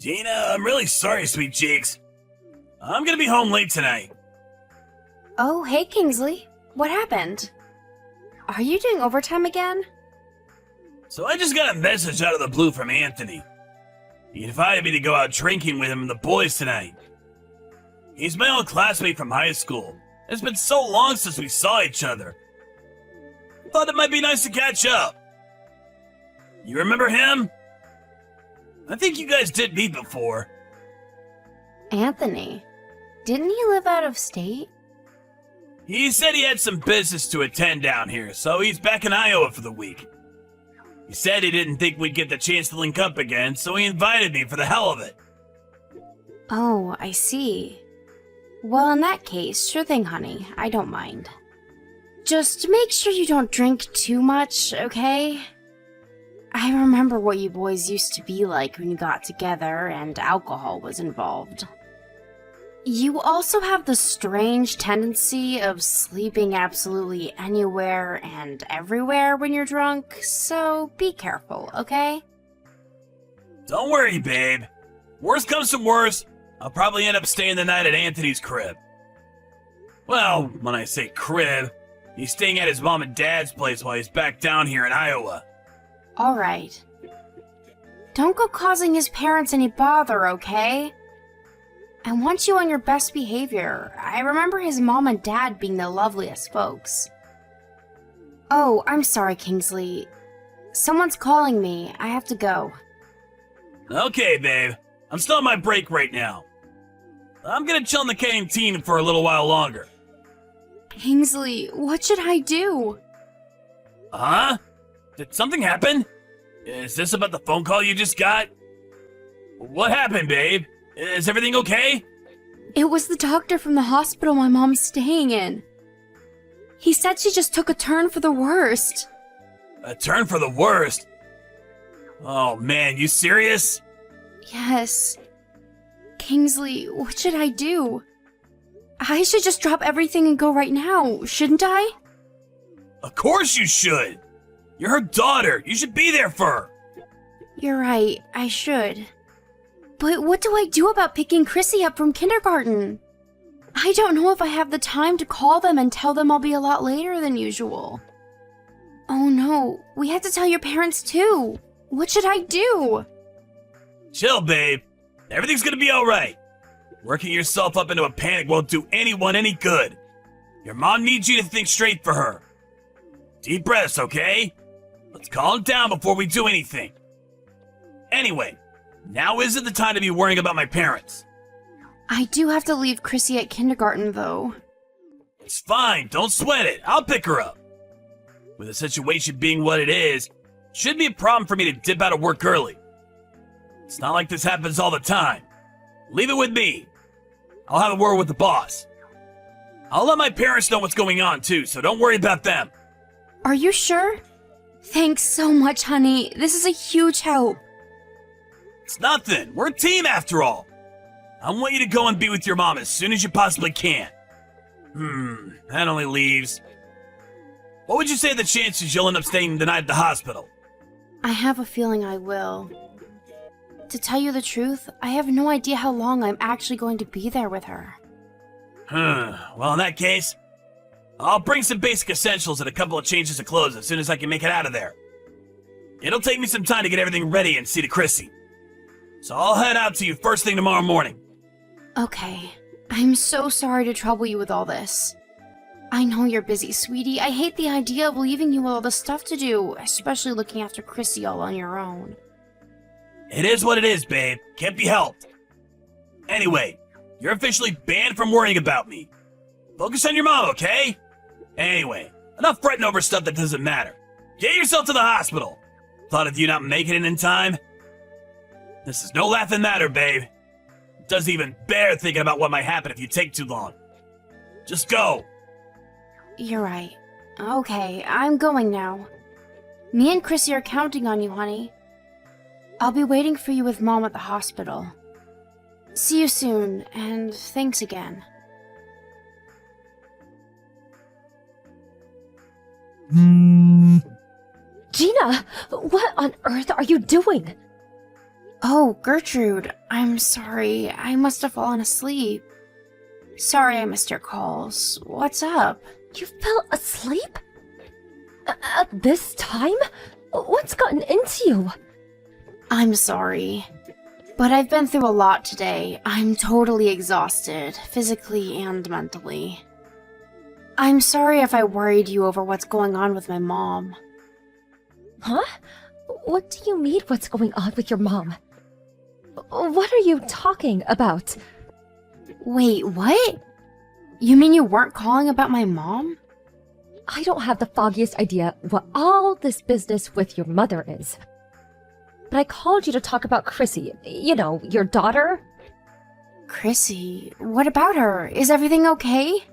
Gina, I'm really sorry, sweet cheeks. I'm gonna be home late tonight. Oh, hey, Kingsley. What happened? Are you doing overtime again? So I just got a message out of the blue from Anthony. He invited me to go out drinking with him and the boys tonight. He's my old classmate from high school. It's been so long since we saw each other. Thought it might be nice to catch up. You remember him? I think you guys did meet before. Anthony. Didn't he live out of state? He said he had some business to attend down here, so he's back in Iowa for the week. He said he didn't think we'd get the chance to link up again, so he invited me for the hell of it. Oh, I see. Well, in that case, sure thing, honey. I don't mind. Just make sure you don't drink too much, okay? I remember what you boys used to be like when you got together and alcohol was involved. You also have the strange tendency of sleeping absolutely anywhere and everywhere when you're drunk, so be careful, okay? Don't worry, babe. Worst comes to worst, I'll probably end up staying the night at Anthony's crib. Well, when I say crib, he's staying at his mom and dad's place while he's back down here in Iowa. Alright. Don't go causing his parents any bother, okay? I want you on your best behavior. I remember his mom and dad being the loveliest folks. Oh, I'm sorry, Kingsley. Someone's calling me. I have to go. Okay, babe. I'm still on my break right now. I'm gonna chill in the canteen for a little while longer. Kingsley, what should I do? Huh? Did something happen? Is this about the phone call you just got? What happened, babe? Is everything okay? It was the doctor from the hospital my mom's staying in. He said she just took a turn for the worst. A turn for the worst? Oh man, you serious? Yes. Kingsley, what should I do? I should just drop everything and go right now, shouldn't I? Of course you should! You're her daughter! You should be there for her! You're right, I should. But what do I do about picking Chrissy up from kindergarten? I don't know if I have the time to call them and tell them I'll be a lot later than usual. Oh no, we have to tell your parents too. What should I do? Chill, babe. Everything's gonna be alright. Working yourself up into a panic won't do anyone any good. Your mom needs you to think straight for her. Deep breaths, okay? Let's calm down before we do anything. Anyway, now isn't the time to be worrying about my parents. I do have to leave Chrissy at kindergarten, though. It's fine, don't sweat it. I'll pick her up. With the situation being what it is, it shouldn't be a problem for me to dip out of work early. It's not like this happens all the time. Leave it with me. I'll have a word with the boss. I'll let my parents know what's going on too, so don't worry about them. Are you sure? Thanks so much, honey. This is a huge help. It's nothing. We're a team after all. I want you to go and be with your mom as soon as you possibly can. That only leaves... What would you say the chances you'll end up staying the night at the hospital? I have a feeling I will. To tell you the truth, I have no idea how long I'm actually going to be there with her. Well, in that case, I'll bring some basic essentials and a couple of changes of clothes as soon as I can make it out of there. It'll take me some time to get everything ready and see to Chrissy. So I'll head out to you first thing tomorrow morning. Okay. I'm so sorry to trouble you with all this. I know you're busy, sweetie. I hate the idea of leaving you with all the stuff to do, especially looking after Chrissy all on your own. It is what it is, babe. Can't be helped. Anyway, you're officially banned from worrying about me. Focus on your mom, okay? Anyway, enough fretting over stuff that doesn't matter. Get yourself to the hospital. Thought of you not making it in time? This is no laughing matter, babe. It doesn't even bear thinking about what might happen if you take too long. Just go. You're right. Okay, I'm going now. Me and Chrissy are counting on you, honey. I'll be waiting for you with Mom at the hospital. See you soon, and thanks again. Gina, what on earth are you doing? Oh, Gertrude, I'm sorry. I must have fallen asleep. Sorry I missed your calls. What's up? You fell asleep? At this time? What's gotten into you? I'm sorry. But I've been through a lot today. I'm totally exhausted, physically and mentally. I'm sorry if I worried you over what's going on with my mom. Huh? What do you mean, what's going on with your mom? What are you talking about? Wait, what? You mean you weren't calling about my mom? I don't have the foggiest idea what all this business with your mother is. But I called you to talk about Chrissy. You know, your daughter. Chrissy, what about her? Is everything okay?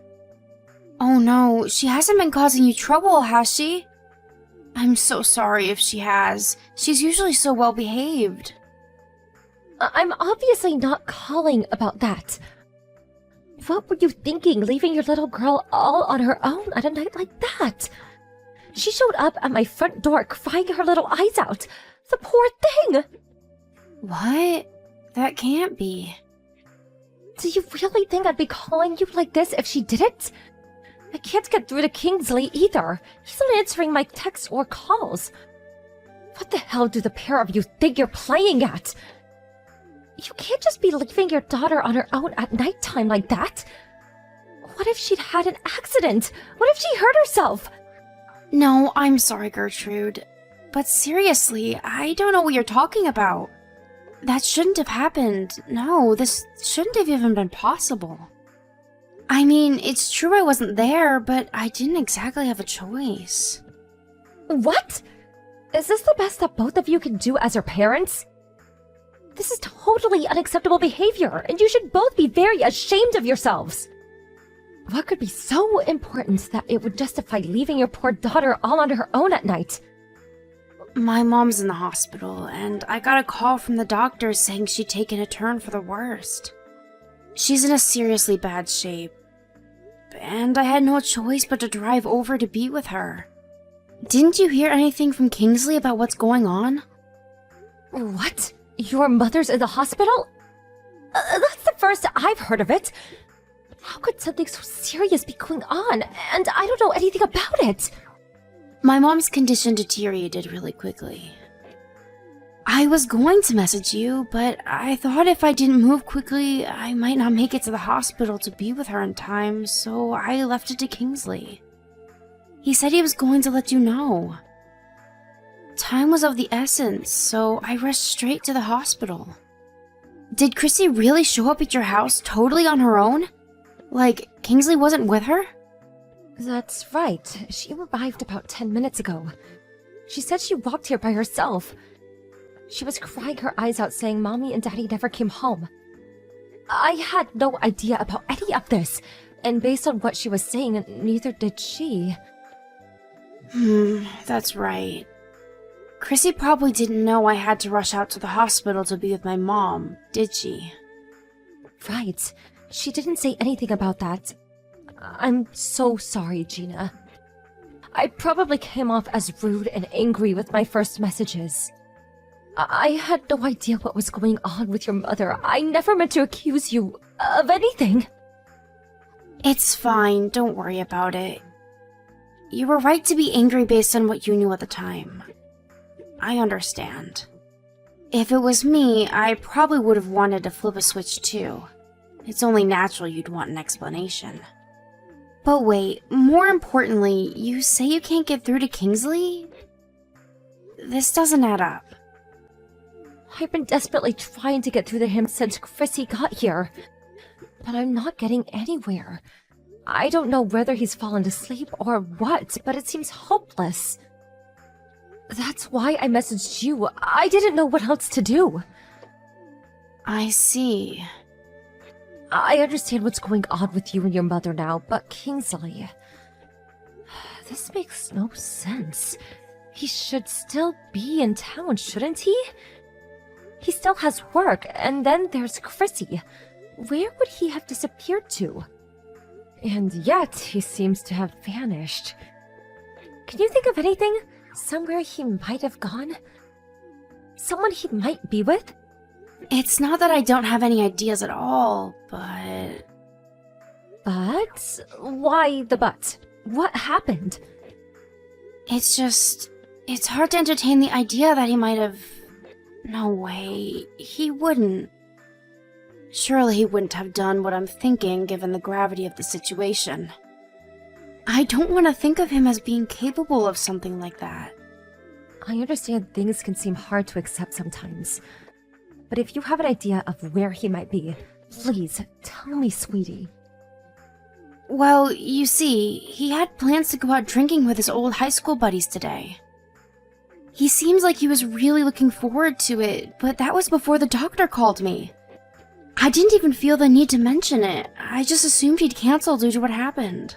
Oh no, she hasn't been causing you trouble, has she? I'm so sorry if she has. She's usually so well behaved. I'm obviously not calling about that. What were you thinking, leaving your little girl all on her own at a night like that? She showed up at my front door crying her little eyes out. The poor thing! What? That can't be. Do you really think I'd be calling you like this if she didn't? I can't get through to Kingsley either. He's not answering my texts or calls. What the hell do the pair of you think you're playing at? You can't just be leaving your daughter on her own at nighttime like that. What if she'd had an accident? What if she hurt herself? No, I'm sorry, Gertrude. But seriously, I don't know what you're talking about. That shouldn't have happened. No, this shouldn't have even been possible. I mean, it's true I wasn't there, but I didn't exactly have a choice. What? Is this the best that both of you can do as her parents? This is totally unacceptable behavior, and you should both be very ashamed of yourselves. What could be so important that it would justify leaving your poor daughter all on her own at night? My mom's in the hospital, and I got a call from the doctor saying she'd taken a turn for the worst. She's in a seriously bad shape, and I had no choice but to drive over to be with her. Didn't you hear anything from Kingsley about what's going on? What? Your mother's in the hospital? That's the first I've heard of it. How could something so serious be going on, and I don't know anything about it? My mom's condition deteriorated really quickly. I was going to message you, but I thought if I didn't move quickly, I might not make it to the hospital to be with her in time, so I left it to Kingsley. He said he was going to let you know. Time was of the essence, so I rushed straight to the hospital. Did Chrissy really show up at your house totally on her own? Like, Kingsley wasn't with her? That's right. She arrived about 10 minutes ago. She said she walked here by herself. She was crying her eyes out saying Mommy and Daddy never came home. I had no idea about any of this, and based on what she was saying, neither did she. That's right. Chrissy probably didn't know I had to rush out to the hospital to be with my mom, did she? Right. She didn't say anything about that. I'm so sorry, Gina. I probably came off as rude and angry with my first messages. I had no idea what was going on with your mother. I never meant to accuse you of anything. It's fine, don't worry about it. You were right to be angry based on what you knew at the time. I understand. If it was me, I probably would have wanted to flip a switch too. It's only natural you'd want an explanation. But wait, more importantly, you say you can't get through to Kingsley? This doesn't add up. I've been desperately trying to get through to him since Chrissy got here, but I'm not getting anywhere. I don't know whether he's fallen asleep or what, but it seems hopeless. That's why I messaged you. I didn't know what else to do. I see. I understand what's going on with you and your mother now, but Kingsley... This makes no sense. He should still be in town, shouldn't he? He still has work, and then there's Chrissy. Where would he have disappeared to? And yet, he seems to have vanished. Can you think of anything? Somewhere he might have gone? Someone he might be with? It's not that I don't have any ideas at all, but... But? Why the but? What happened? It's just... It's hard to entertain the idea that he might have... No way. He wouldn't. Surely he wouldn't have done what I'm thinking given the gravity of the situation. I don't want to think of him as being capable of something like that. I understand things can seem hard to accept sometimes. But if you have an idea of where he might be, please tell me, sweetie. Well, you see, he had plans to go out drinking with his old high school buddies today. He seems like he was really looking forward to it, but that was before the doctor called me. I didn't even feel the need to mention it. I just assumed he'd cancel due to what happened.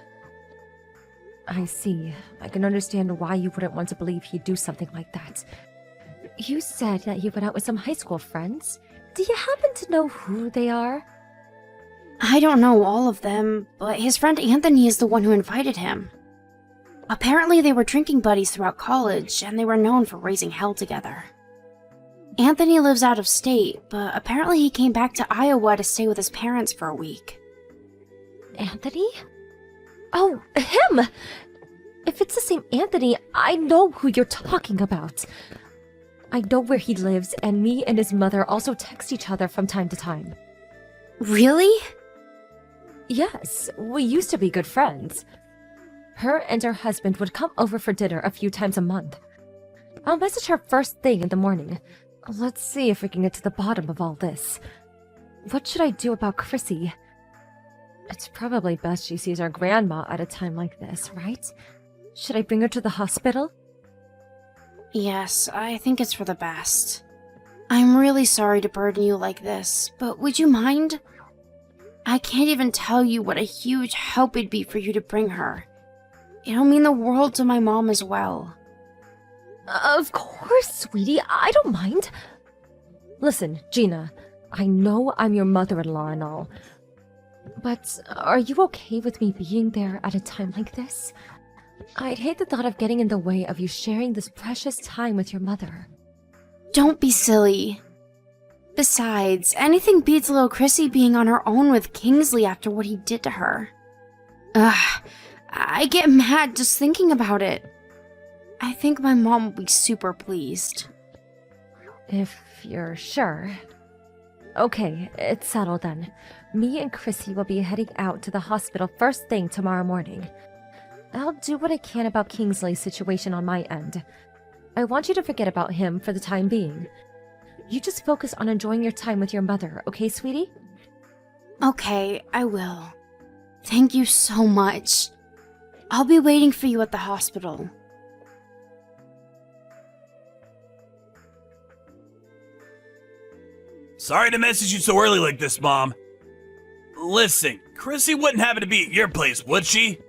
I see. I can understand why you wouldn't want to believe he'd do something like that. You said that you went out with some high school friends. Do you happen to know who they are? I don't know all of them, but his friend Anthony is the one who invited him. Apparently they were drinking buddies throughout college, and they were known for raising hell together. Anthony lives out of state, but apparently he came back to Iowa to stay with his parents for a week. Anthony? Oh, him! If it's the same Anthony, I know who you're talking about. I know where he lives, and me and his mother also text each other from time to time. Really? Yes, we used to be good friends. Her and her husband would come over for dinner a few times a month. I'll message her first thing in the morning. Let's see if we can get to the bottom of all this. What should I do about Chrissy? It's probably best she sees her grandma at a time like this, right? Should I bring her to the hospital? Yes, I think it's for the best. I'm really sorry to burden you like this, but would you mind? I can't even tell you what a huge help it'd be for you to bring her. It'll mean the world to my mom as well. Of course, sweetie. I don't mind. Listen, Gina, I know I'm your mother-in-law and all, but are you okay with me being there at a time like this? I'd hate the thought of getting in the way of you sharing this precious time with your mother. Don't be silly. Besides, anything beats little Chrissy being on her own with Kingsley after what he did to her. Ugh, I get mad just thinking about it. I think my mom will be super pleased. If you're sure. Okay, it's settled then. Me and Chrissy will be heading out to the hospital first thing tomorrow morning. I'll do what I can about Kingsley's situation on my end. I want you to forget about him for the time being. You just focus on enjoying your time with your mother, okay, sweetie? Okay, I will. Thank you so much. I'll be waiting for you at the hospital. Sorry to message you so early like this, Mom. Listen, Chrissy wouldn't happen to be at your place, would she?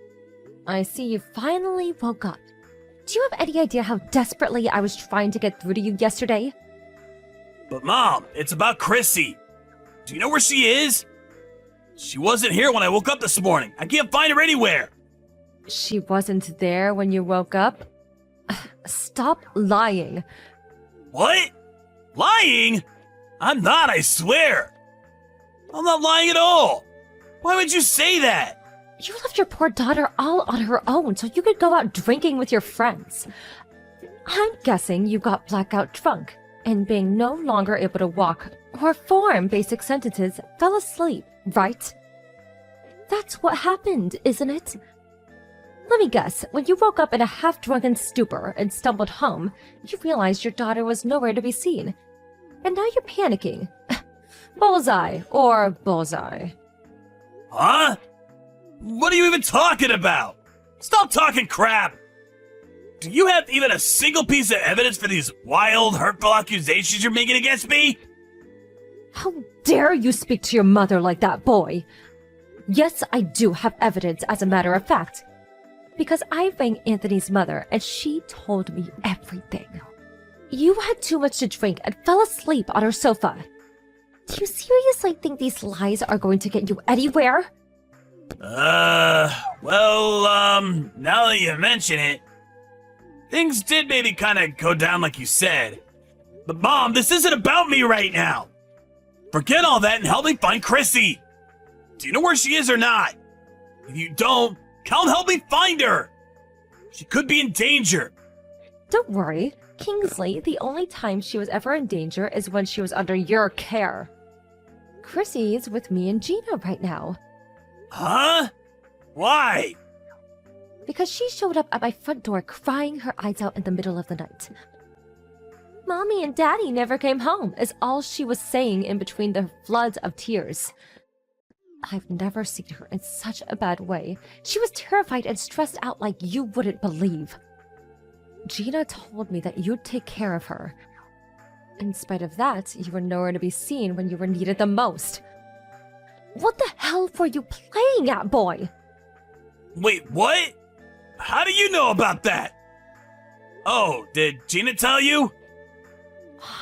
I see you finally woke up. Do you have any idea how desperately I was trying to get through to you yesterday? But Mom, it's about Chrissy. Do you know where she is? She wasn't here when I woke up this morning. I can't find her anywhere. She wasn't there when you woke up? Stop lying. What? Lying? I'm not, I swear. I'm not lying at all. Why would you say that? You left your poor daughter all on her own so you could go out drinking with your friends. I'm guessing you got blackout drunk, and being no longer able to walk or form basic sentences, fell asleep, right? That's what happened, isn't it? Let me guess, when you woke up in a half-drunken stupor and stumbled home, you realized your daughter was nowhere to be seen. And now you're panicking. Bullseye, or bullseye. Huh? What are you even talking about? Stop talking crap! Do you have even a single piece of evidence for these wild, hurtful accusations you're making against me? How dare you speak to your mother like that, boy? Yes, I do have evidence, as a matter of fact. Because I rang Anthony's mother, and she told me everything. You had too much to drink and fell asleep on her sofa. Do you seriously think these lies are going to get you anywhere? Now that you mention it, things did maybe kind of go down like you said. But Mom, this isn't about me right now. Forget all that and help me find Chrissy. Do you know where she is or not? If you don't, come help me find her. She could be in danger. Don't worry, Kingsley, the only time she was ever in danger is when she was under your care. Chrissy is with me and Gina right now. Huh? Why? Because she showed up at my front door crying her eyes out in the middle of the night. Mommy and Daddy never came home, is all she was saying in between the floods of tears. I've never seen her in such a bad way. She was terrified and stressed out like you wouldn't believe. Gina told me that you'd take care of her. In spite of that, you were nowhere to be seen when you were needed the most. What the hell were you playing at, boy? Wait, what? How do you know about that? Oh, did Gina tell you?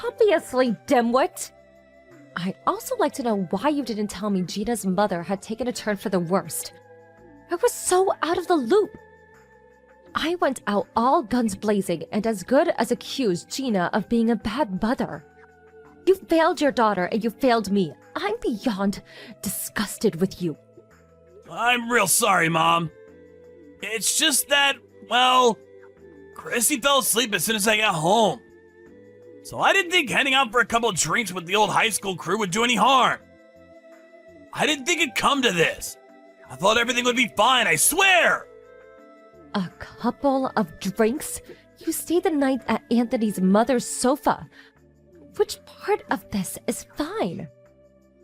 Obviously, dimwit! I'd also like to know why you didn't tell me Gina's mother had taken a turn for the worst. I was so out of the loop. I went out all guns blazing and as good as accused Gina of being a bad mother. You failed your daughter and you failed me. I'm beyond disgusted with you. I'm real sorry, Mom. It's just that, well, Chrissy fell asleep as soon as I got home. So I didn't think heading out for a couple drinks with the old high school crew would do any harm. I didn't think it'd come to this. I thought everything would be fine, I swear! A couple of drinks? You stayed the night at Anthony's mother's sofa. Which part of this is fine?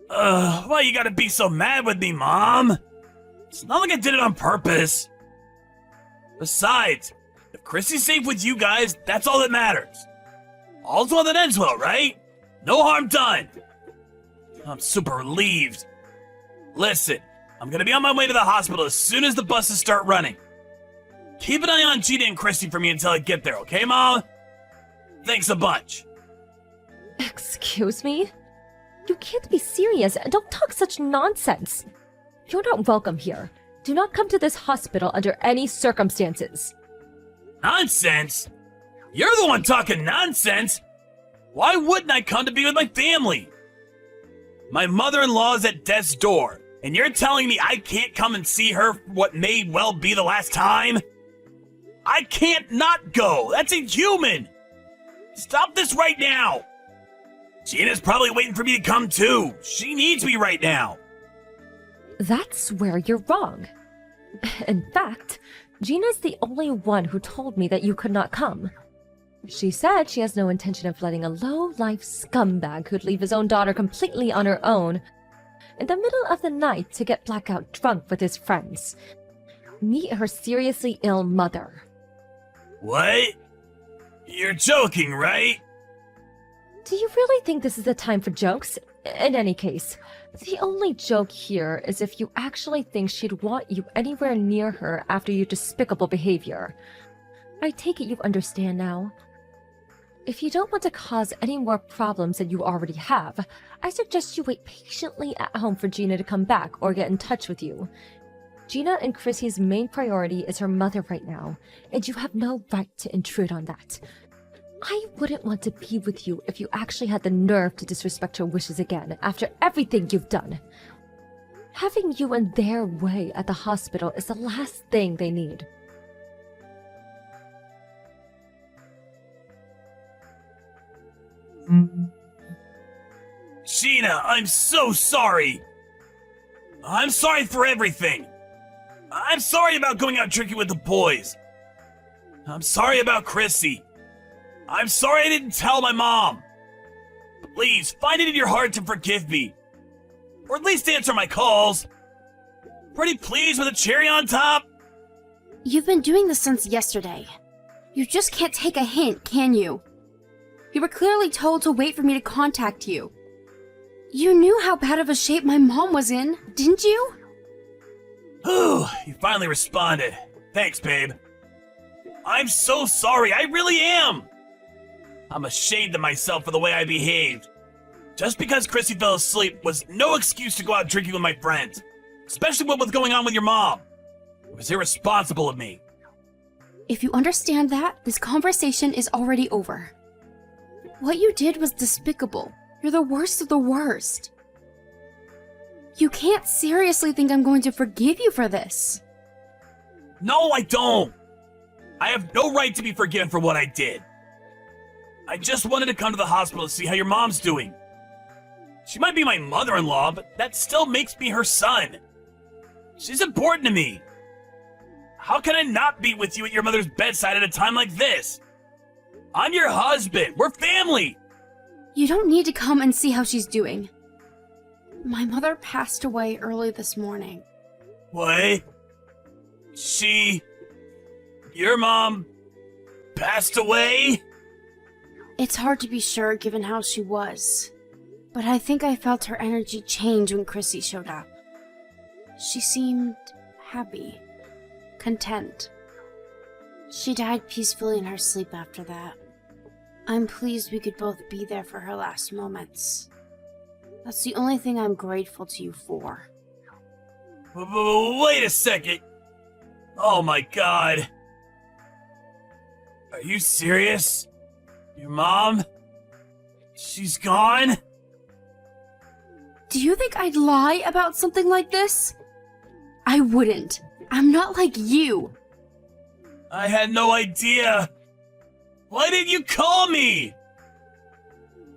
Why you gotta be so mad with me, Mom? It's not like I did it on purpose. Besides, if Chrissy's safe with you guys, that's all that matters. All's well that ends well, right? No harm done. I'm super relieved. Listen, I'm gonna be on my way to the hospital as soon as the buses start running. Keep an eye on Gina and Chrissy for me until I get there, okay, Mom? Thanks a bunch. Excuse me? You can't be serious. Don't talk such nonsense. You're not welcome here. Do not come to this hospital under any circumstances. Nonsense? You're the one talking nonsense. Why wouldn't I come to be with my family? My mother-in-law is at death's door, and you're telling me I can't come and see her for what may well be the last time? I can't not go. That's inhuman. Stop this right now. Gina's probably waiting for me to come too. She needs me right now. That's where you're wrong. In fact, Gina's the only one who told me that you could not come. She said she has no intention of letting a low-life scumbag who'd leave his own daughter completely on her own in the middle of the night to get blackout drunk with his friends. Meet her seriously ill mother. What? You're joking, right? Do you really think this is the time for jokes? In any case, the only joke here is if you actually think she'd want you anywhere near her after your despicable behavior. I take it you understand now. If you don't want to cause any more problems than you already have, I suggest you wait patiently at home for Gina to come back or get in touch with you. Gina and Chrissy's main priority is her mother right now, and you have no right to intrude on that. I wouldn't want to be with you if you actually had the nerve to disrespect her wishes again after everything you've done. Having you in their way at the hospital is the last thing they need. Gina, I'm so sorry. I'm sorry for everything. I'm sorry about going out drinking with the boys. I'm sorry about Chrissy. I'm sorry I didn't tell my mom. Please, find it in your heart to forgive me. Or at least answer my calls. Pretty pleased with a cherry on top? You've been doing this since yesterday. You just can't take a hint, can you? You were clearly told to wait for me to contact you. You knew how bad of a shape my mom was in, didn't you? Whew, you finally responded. Thanks, babe. I'm so sorry, I really am. I'm ashamed of myself for the way I behaved. Just because Chrissy fell asleep was no excuse to go out drinking with my friends, especially what was going on with your mom. It was irresponsible of me. If you understand that, this conversation is already over. What you did was despicable. You're the worst of the worst. You can't seriously think I'm going to forgive you for this. No, I don't. I have no right to be forgiven for what I did. I just wanted to come to the hospital to see how your mom's doing. She might be my mother-in-law, but that still makes me her son. She's important to me. How can I not be with you at your mother's bedside at a time like this? I'm your husband. We're family. You don't need to come and see how she's doing. My mother passed away early this morning. What? Your mom passed away? It's hard to be sure given how she was, but I think I felt her energy change when Chrissy showed up. She seemed happy, content. She died peacefully in her sleep after that. I'm pleased we could both be there for her last moments. That's the only thing I'm grateful to you for. Wait a second. Oh my god. Are you serious? Your mom? She's gone? Do you think I'd lie about something like this? I wouldn't. I'm not like you. I had no idea. Why didn't you call me?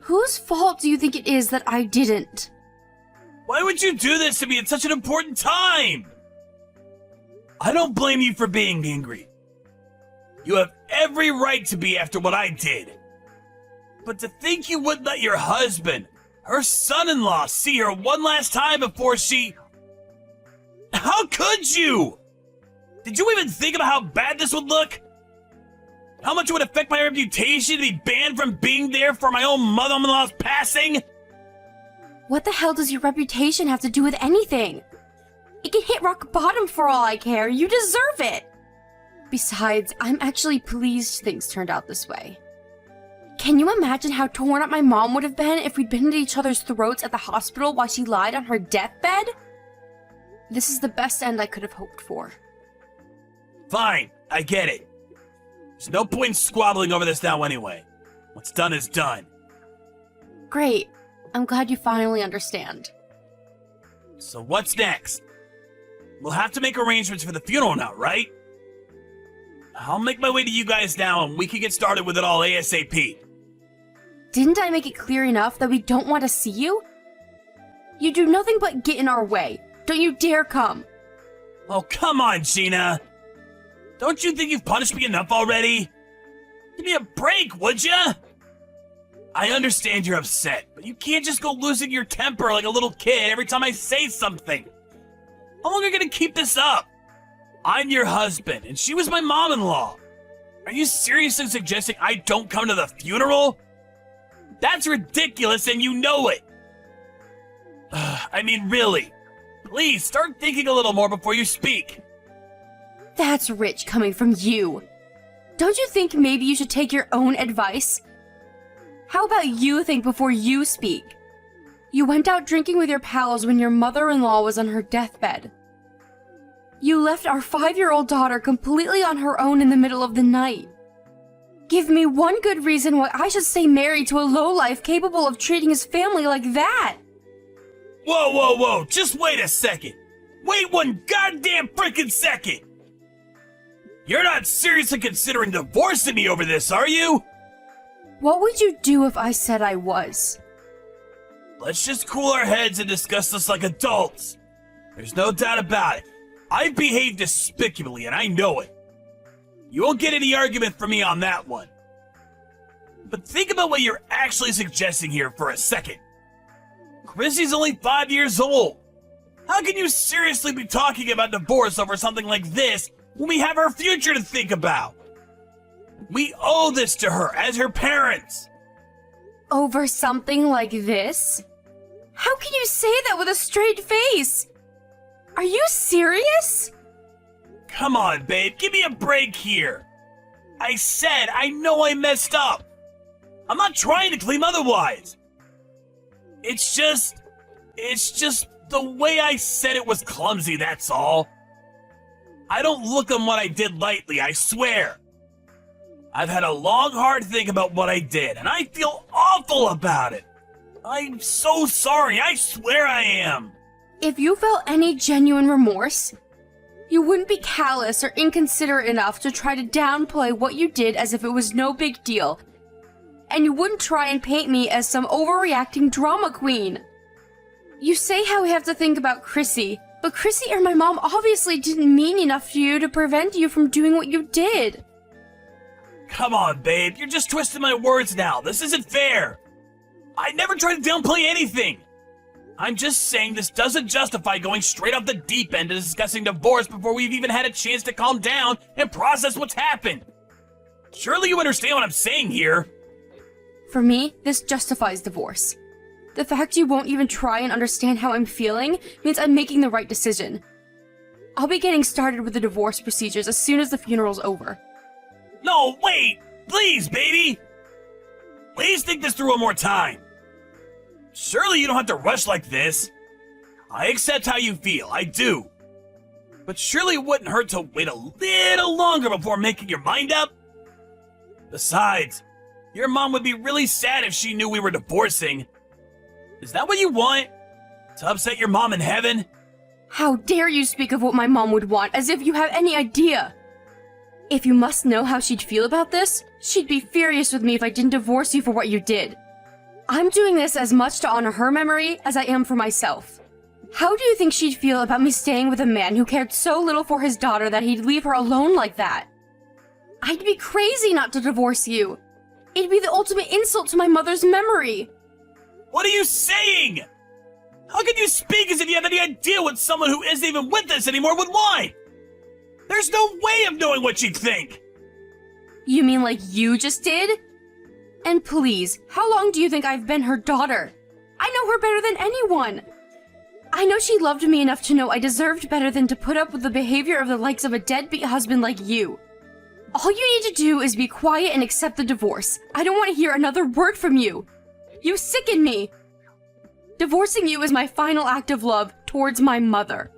Whose fault do you think it is that I didn't? Why would you do this to me at such an important time? I don't blame you for being angry. You have every right to be after what I did. But to think you would let your husband, her son-in-law, see her one last time before she... How could you? Did you even think about how bad this would look? How much it would affect my reputation to be banned from being there for my own mother-in-law's passing? What the hell does your reputation have to do with anything? It can hit rock bottom for all I care. You deserve it. Besides, I'm actually pleased things turned out this way. Can you imagine how torn up my mom would have been if we'd been at each other's throats at the hospital while she lied on her deathbed? This is the best end I could have hoped for. Fine, I get it. There's no point in squabbling over this now anyway. What's done is done. Great. I'm glad you finally understand. So what's next? We'll have to make arrangements for the funeral now, right? I'll make my way to you guys now and we can get started with it all ASAP. Didn't I make it clear enough that we don't want to see you? You do nothing but get in our way. Don't you dare come. Oh, come on, Gina. Don't you think you've punished me enough already? Give me a break, would ya? I understand you're upset, but you can't just go losing your temper like a little kid every time I say something. How long are you gonna keep this up? I'm your husband, and she was my mom-in-law. Are you seriously suggesting I don't come to the funeral? That's ridiculous, and you know it. I mean, really. Please, start thinking a little more before you speak. That's rich coming from you. Don't you think maybe you should take your own advice? How about you think before you speak? You went out drinking with your pals when your mother-in-law was on her deathbed. You left our 5-year-old daughter completely on her own in the middle of the night. Give me one good reason why I should stay married to a lowlife capable of treating his family like that. Whoa, just wait a second. Wait one goddamn freaking second. You're not seriously considering divorcing me over this, are you? What would you do if I said I was? Let's just cool our heads and discuss this like adults. There's no doubt about it. I behaved despicably, and I know it. You won't get any argument from me on that one. But think about what you're actually suggesting here for a second. Chrissy's only 5 years old. How can you seriously be talking about divorce over something like this when we have her future to think about? We owe this to her as her parents. Over something like this? How can you say that with a straight face? Are you serious? Come on, babe, give me a break here. I said I know I messed up. I'm not trying to claim otherwise. It's just the way I said it was clumsy, that's all. I don't look on what I did lightly, I swear. I've had a long, hard think about what I did, and I feel awful about it. I'm so sorry, I swear I am. If you felt any genuine remorse, you wouldn't be callous or inconsiderate enough to try to downplay what you did as if it was no big deal. And you wouldn't try and paint me as some overreacting drama queen. You say how we have to think about Chrissy, but Chrissy or my mom obviously didn't mean enough to you to prevent you from doing what you did. Come on, babe. You're just twisting my words now. This isn't fair. I never tried to downplay anything. I'm just saying this doesn't justify going straight off the deep end and discussing divorce before we've even had a chance to calm down and process what's happened. Surely you understand what I'm saying here. For me, this justifies divorce. The fact you won't even try and understand how I'm feeling means I'm making the right decision. I'll be getting started with the divorce procedures as soon as the funeral's over. No, wait! Please, baby! Please think this through one more time. Surely you don't have to rush like this. I accept how you feel, I do. But surely it wouldn't hurt to wait a little longer before making your mind up? Besides, your mom would be really sad if she knew we were divorcing. Is that what you want? To upset your mom in heaven? How dare you speak of what my mom would want as if you have any idea? If you must know how she'd feel about this, she'd be furious with me if I didn't divorce you for what you did. I'm doing this as much to honor her memory as I am for myself. How do you think she'd feel about me staying with a man who cared so little for his daughter that he'd leave her alone like that? I'd be crazy not to divorce you. It'd be the ultimate insult to my mother's memory. What are you saying? How can you speak as if you have any idea what someone who isn't even with us anymore would want? There's no way of knowing what she'd think. You mean like you just did? And please, how long do you think I've been her daughter? I know her better than anyone. I know she loved me enough to know I deserved better than to put up with the behavior of the likes of a deadbeat husband like you. All you need to do is be quiet and accept the divorce. I don't want to hear another word from you. You sicken me. Divorcing you is my final act of love towards my mother.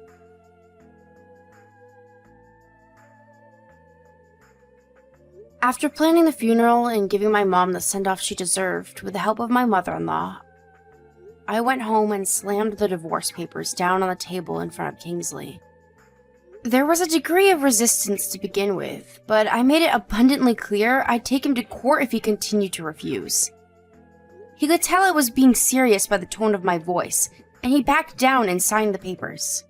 After planning the funeral and giving my mom the send-off she deserved with the help of my mother-in-law, I went home and slammed the divorce papers down on the table in front of Kingsley. There was a degree of resistance to begin with, but I made it abundantly clear I'd take him to court if he continued to refuse. He could tell I was being serious by the tone of my voice, and he backed down and signed the papers.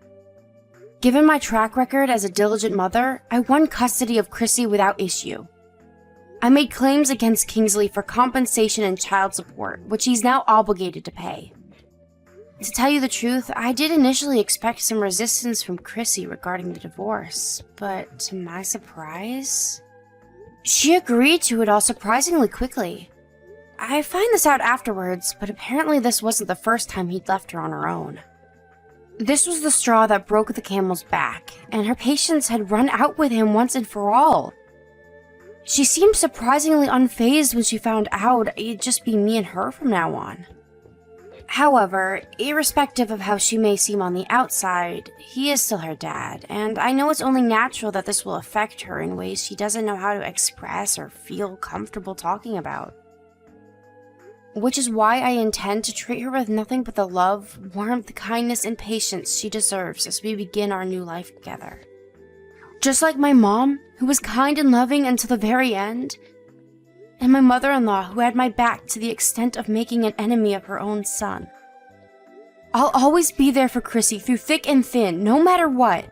Given my track record as a diligent mother, I won custody of Chrissy without issue. I made claims against Kingsley for compensation and child support, which he's now obligated to pay. To tell you the truth, I did initially expect some resistance from Chrissy regarding the divorce, but to my surprise, she agreed to it all surprisingly quickly. I find this out afterwards, but apparently this wasn't the first time he'd left her on her own. This was the straw that broke the camel's back, and her patience had run out with him once and for all. She seemed surprisingly unfazed when she found out it'd just be me and her from now on. However, irrespective of how she may seem on the outside, he is still her dad, and I know it's only natural that this will affect her in ways she doesn't know how to express or feel comfortable talking about. Which is why I intend to treat her with nothing but the love, warmth, kindness, and patience she deserves as we begin our new life together. Just like my mom, who was kind and loving until the very end, and my mother-in-law, who had my back to the extent of making an enemy of her own son. I'll always be there for Chrissy through thick and thin, no matter what.